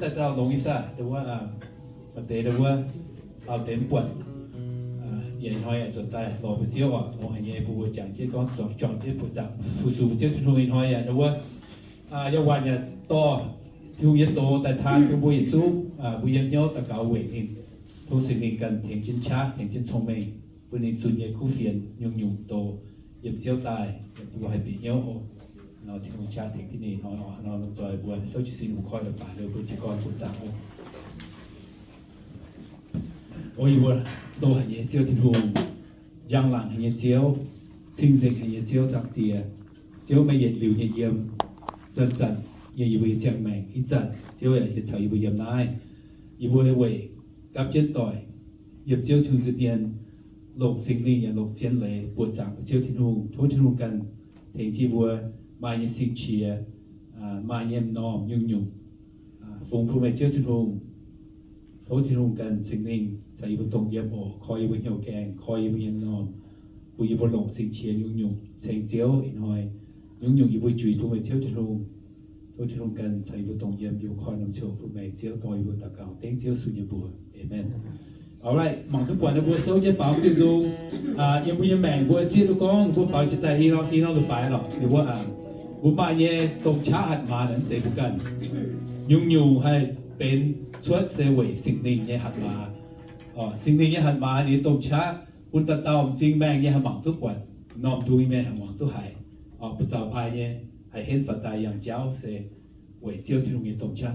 แต่เราลงอีสานแต่ว่าประเดี๋ยวว่าเอาเต็มปวดใหญ่น้อยจนตายรอไปเสี้ยวเราให้ใหญ่ผู้จังที่ก็สอนจอนที่ผู้จังผู้สูงเจ้าทุนหัวน้อยแต่ว่ายาวันเนี่ยต่อที่ยันโตแต่ทานผู้บุญสู้บุญยันเยอะแต่เก่าเวนินทุกสิ่งนี้กันเถียงจินช้าเถียงจินชงเมย์บุญนินสุนใหญ่คู่เฟียนยุ่งโตยับเสี้ยวตายผู้ให้ปีเยอะเราที่มุ่งชาถึงที่นี่เราลงจอยบัวเสาชิสินมุ่งคอยระบาดเรือบุญจิกรบุญสาวโอ้ยบัวโตหันเยเจียวทิ้งหงยางหลังหันเยเจียวซิงเซ็งหันเยเจียวจากเตียเจียวไม่เย็นหลิวเยี่ยมจันยังอยู่บนเชียงใหม่อีจันเจียวยังเฉยอยู่บนเยี่ยมนายอยู่บนเว่ยกับเจียนต่อยเยี่ยมเจียวชูสิเนียนลงสิงลี่อย่างลงเจียนเลยปวดจังเจียวทิ้งหงโทษทิ้งหงกันเถียงที่บัวมาเยี่ยสิงเชียมาเยี่ยมน้อมยุ่งฟงผู้ไม่เจียวทิ้งหงโทษทิ้งหงกันสิงลี่ใส่บนตรงเยี่ยมโอคอยบนเหี่ยวแกงคอยบนเยี่ยมน้อมผู้อยู่บนลงสิงเชียยุ่งเสียงเจียวอีกหน่อยยุ่งอยู่บนจุยผู้ไม่เจียวทิ้งหงโทษทิ้งหงกันใส่บนตรงเยี่ยมอยู่คอยนำเชียวผู้ไม่เจียวต่อยบนตะเก่าเต็งเจียวสุญญบัวเอเมนเอาไรมองทุกวันนะบัวเซลจะเป่าที่ซูยังบุญยังแบ่งบัวเสียทุกกองบัวเป่าจะแต่ที่เราหลุดไปหรอกหรือว่าบัวมาเย่ตรงช้าหัดมานั้นเสียบุกันยุ่งอยู่ให้เป็นชวดเสวยสิ่งหนึ่งเย่หัดมาสิ่งหนึ่งเย่หัดมานี่ตรงช้าบุญตะเต่าสิ่งแบ่งเย่หัดหวังทุกวันนอมดูแม่หัดหวังทุกหายปุจจาพายเย่ให้เห็นฝันตายอย่างเจ้าเสวยเจียวที่โรงเรียนตรงช้า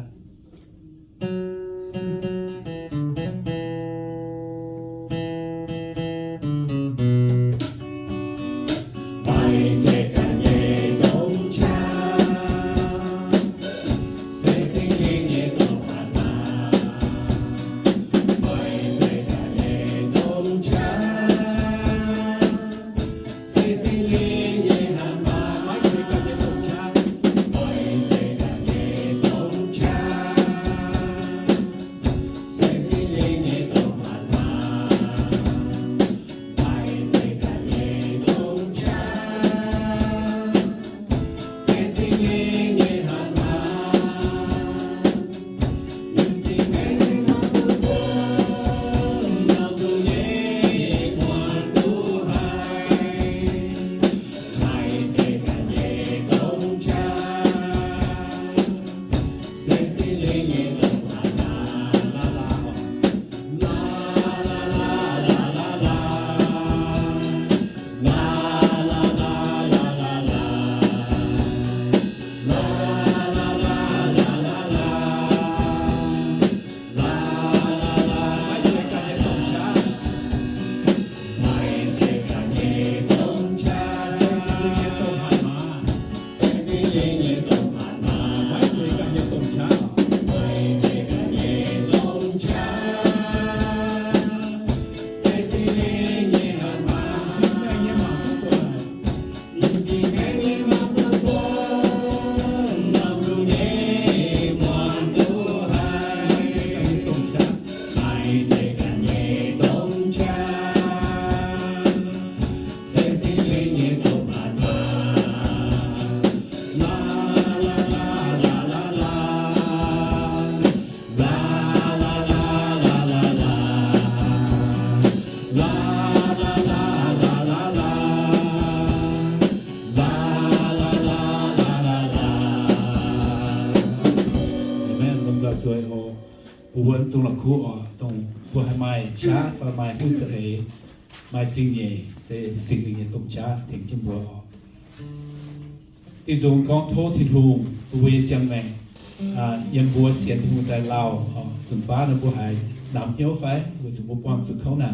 สวยโอผู้วันตรงหลักคู่ตรงผู้ให้ไม่ช้าฟ้าไม่พูดเสยไม่จริงเย่เสสิ่งหนึ่งตรงช้าถึงจิมบัวที่จงกองโทษที่ทุ่งผู้เวจียงแมงยังบัวเสียที่หุ่นได้เล่าจุนป้าหน้าบัวหายน้ำเหี้ยวไฟบัวจุนบัวปวงสุดเขาหนา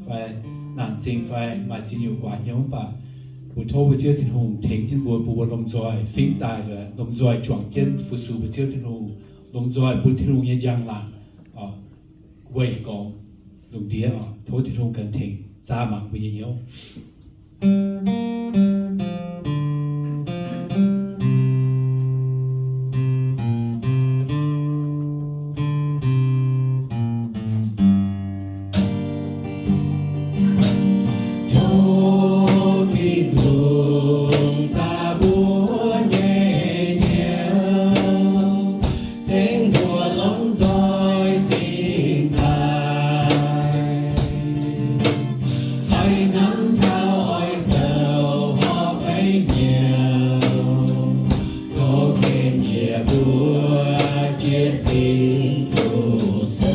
ไฟหนานจริงไฟมาจริงอยู่กว่าเหี้ยวป่าผู้โทษบัวเจียวที่ทุ่งถึงจิมบัวบัวลมจอยฟิ้งตายเลยลมจอยจ่วงเจนฟูสูบัวเจียวที่ทุ่งลงจอยบุญที่ลุงยังยังหลังเว่ยกองลุงเดียโทษที่ลุงกันทิ้งจ้าหมังไปยังเยอะHãy subscribe cho kênh Ghiền Mì Gõ để không bỏ lỡ lòng dõi tình ai hãy nắm theo ôi dầu họ bấy nhiều có thêm nhiều búa chia xin phụ sự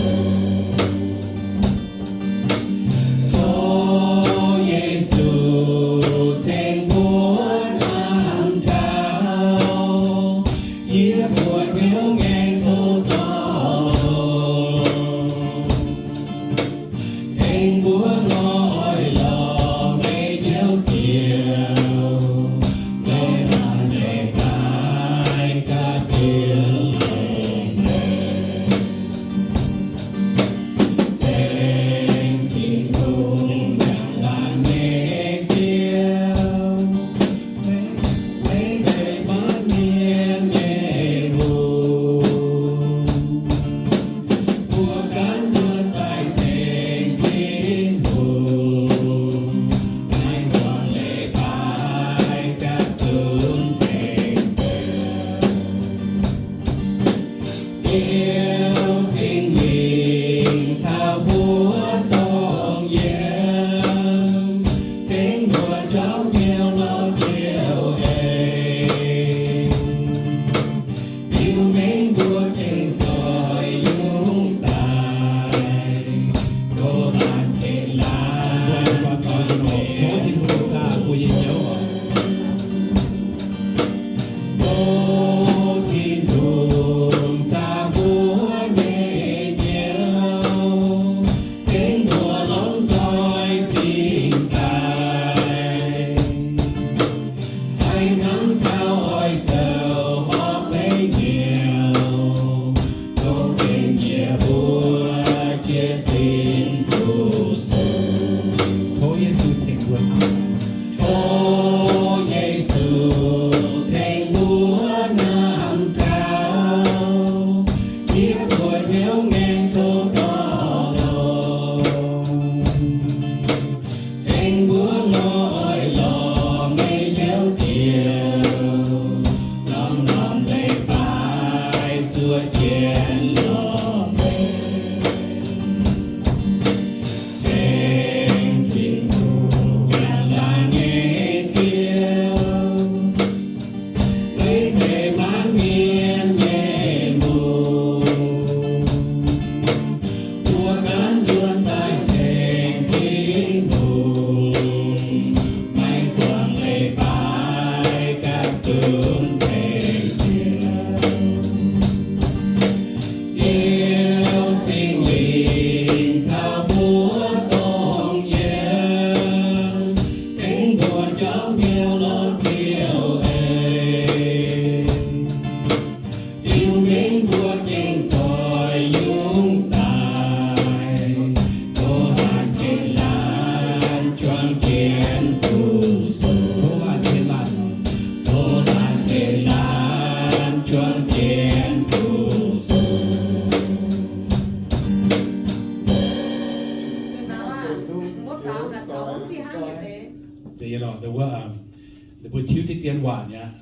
buổi thiếu thì tiền hoàn nhá,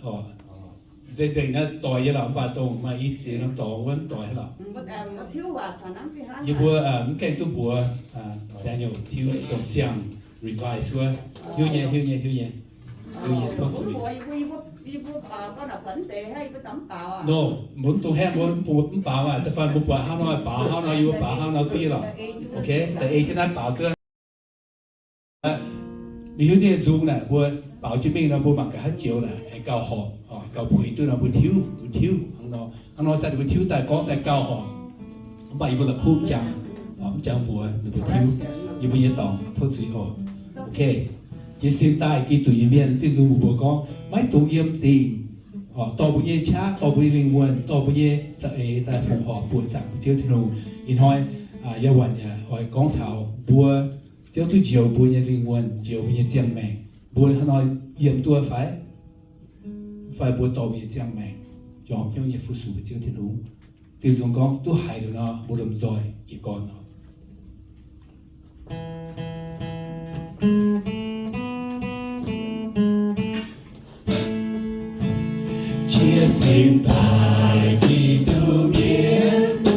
dây nó tỏi như là bà tông mà ít xí nó tỏi vẫn tỏi hết là. Như bữa cái tu bữa Daniel thiếu đồng xiang revise qua, hiu nhẹ, tốt sự. No, muốn tu hết muốn bảo mà,แต่ฟันmuốn bảo how nói bảo how nói yêu bảo how nói tí là, ok,แต่เองจะนัดbảo cơ. Vì hiu nhẹ dùng nè, bữa bảo chứng minh là bữa mặc cả hết chiều nè, cao họ, cao phủy tôi là bữa thiếu, anh nói sao bữa thiếu tại có tại cao họ, vậy bữa là khum chẳng bữa thiếu, như bữa nhẹ tòng, thôi sự họ, ok, chỉ xin tay khi tụi em tí dùng bữa có mấy tụi em thì to bữa nhẹ chá, to bữa linh quân, to bữa nhẹ sợ ấy tại phụng họ buồn sẵn chiếu thiên hồ, in hỏi, yêu quan nhà hỏi con thảo bữa chiếu tôi chiều bữa nhẹ linh quân, chiều bữa nhẹ chiang mèn, bữa hắn nói yếm tua phải bữa to bữa nhẹ chiang mèn, chọn cho nhẹ phụ sự chiếu thiên hồ, tiêu dùng con tôi hại được nó bữa đầm rồi chỉ còn nó. Chia xin tài khi tu biết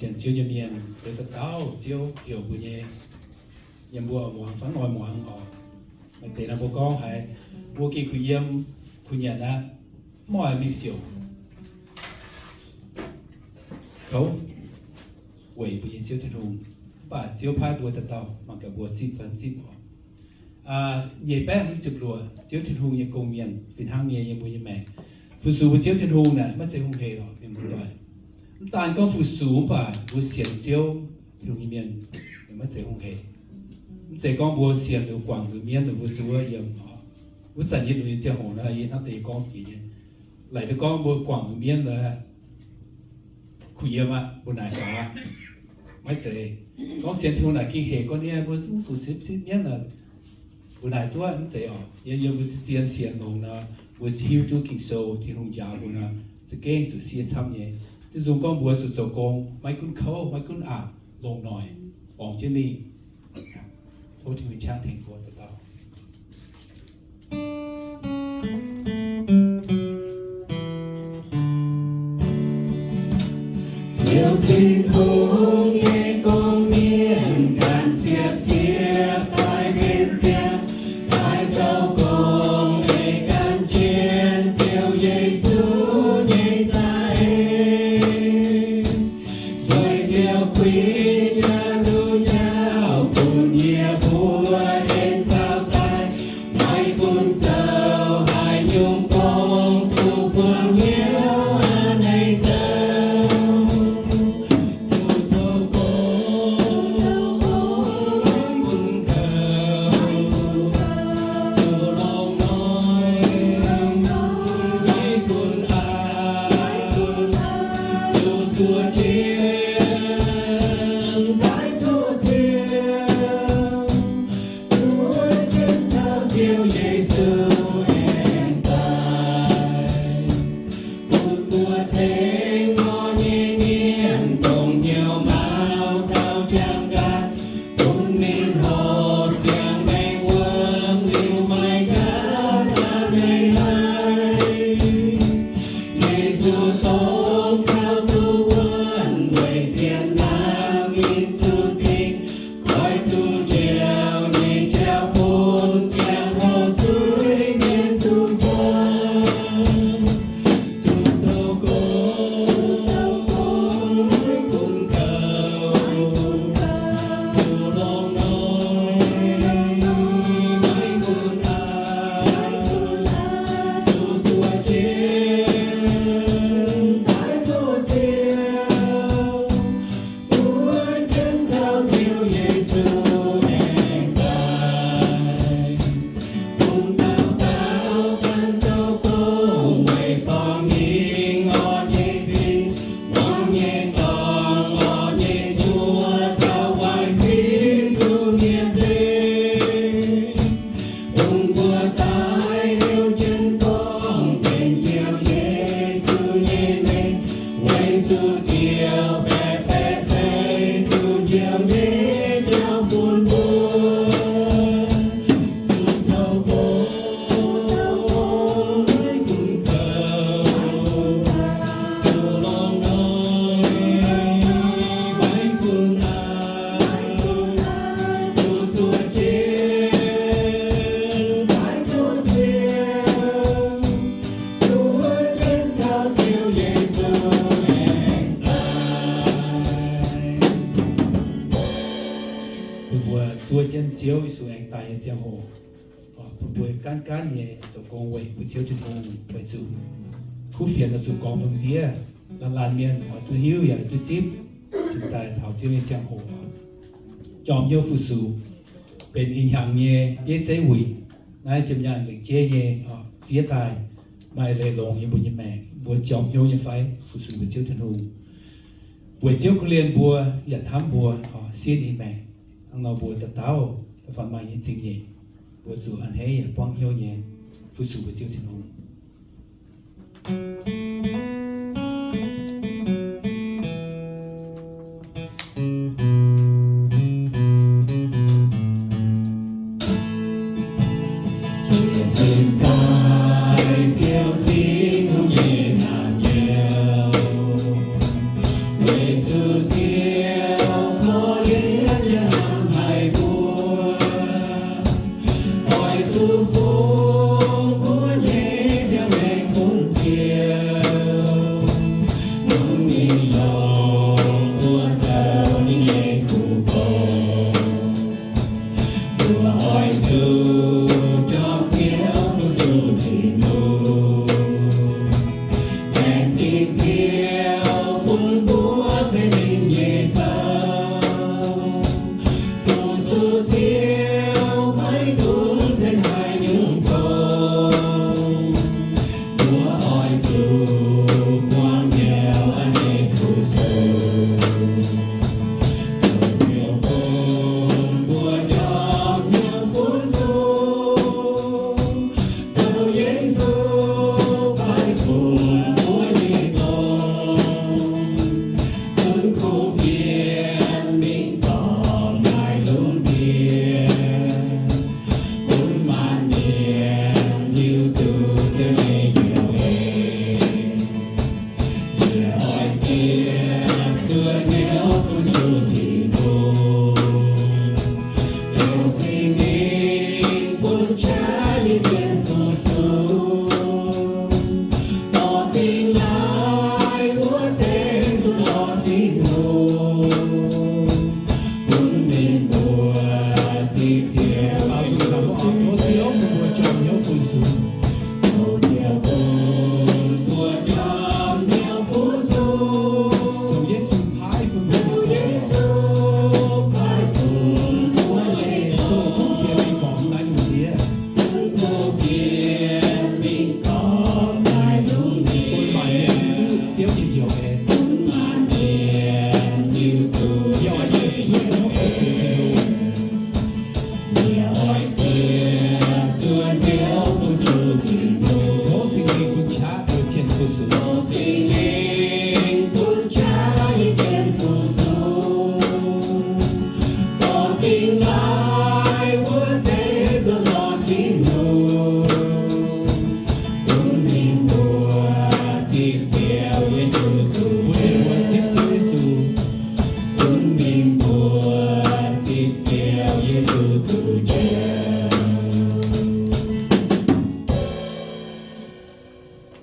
xiên chiếu như miền để tất tao chiếu hiểu bữa nhẹ nhầm bùa muang phán ngồi muang họ mà để là bố con hay bố kia khuy yếm khuy nhà na mọi mình xỉu khấu quẩy bữa chiếu thiên hùng bà chiếu phai bùa tất tao mà cả bùa xin phấn xin họ nhảy bé không chụp lùa chiếu thiên hùng như công miền phiền hang nhẹ như bùa như mẹ phụ số chiếu thiên hùng này mất sẽ không hề rồi miền bùa rồi tàn có phụ số bà bùa xiên chiếu thiên hùng như miền mất sẽ không hề sẽ con bùa xiên được quảng được miền được bùa chúa yếm họ bùa sản nhiên được chiếu hồ là yên nó thì con gì nhỉ lại được con bùa quảng được miền là khuy yếm à bùa này cả mất sẽ con xiên thiên hùng này khi hệ con đi bùa số xếp miền là bữa nay tôi anh sẽ ở giờ bữa diễn xiên lồng na bữa chiếu tôi kinh sâu thì không giáo bữa na sẽ kén sự xiên tham nhé thì dùng con bữa sự con mấy con khâu mấy con lồng nồi bỏng trên mi thôi thì mình trang thành của tụi tao chiều thiên hùng nghe con miền cạn xiết xiết tai bên cha dâu con ngày can chiến chiều Giêsu nhảy ra em rồi chiều quý nhà nuôi chào cùng nhẹ bùa đến vào tay mai cùng dâu hai nhung con thu quang hiếu này dâu dâu con cùng cầu Chúa chiến bái thua chiều Chúa chiến thao chiều Giêsu hiện tại một mùa thế ngõ nhẹ nghiêng cùng nhiều màu trao trang gan cùng nghìn hồn giang mây quân liu mai cá ta ngày hai Giêsu tốt cao tu quân người chiến nam in tu kinh khói tu treo nhị treo bốn treo hồn chuối nên tu quân Chúa dâu con cùng cầu Chúa lòng nói mấy con Chúa chiến bái thua chiều Chúa chiến thao chiều Giêsu hiện tại cùng tao căn dâu cùng ngày con hiên ngõ nhẹ xin ngõ nhẹ con ngõ nhẹ Chúa chào hoài xin tu miền thế cùng bùa tai yêu chân con dành chiều Giêsu nhẹ mình quay du chiều bé bé chơi tu chiều nhẹ cho buồn buồn Chúa dâu con cùng cầu Chúa lòng nói mấy con Chúa chiến bái thua chiều Chúa chiến thao chiều Giêsu hiện tại bùa Chúa chiến chiếu Giêsu hiện tại giang hồ bùa can nhẹ cho con quay bùa chiếu trên hồn quay Chúa khu phiền là Chúa con mừng tía lan miền hỏi tôi hiếu vậy tôi chip chính tại thảo chiếu trên giang hồ chọn nhiều phụ sự bên hình hàng nhẹ biết giấy hủy nay chấm nhận được chế nhẹ phía tài mai lệ lồng như bùa như mẹ bùa chọn nhiều như phải phụ sự bùa chiếu thiên hùng bùa chiếu không liền bùa nhận hám bùa xiên đi mẹ ăn nào bùa tật tao phần mai như chính nhẹ bùa chủ ăn hết quang hiếu nhẹ phụ sự bùa chiếu thiên hùng xin cài chiều thiên hùng nhẹ ngàn nhiều về từ thiên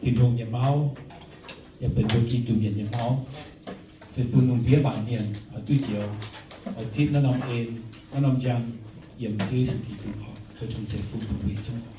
thiên hùng nhà máu nhàเป็นบกินดูเย็นnhà máu sự tuân hùng phía bản niên ở tuy chiều ở xin nó nằm ên nó nằm giang yểm dưới sự kỳ tụ họ cho trong sẽ phụ bùi trong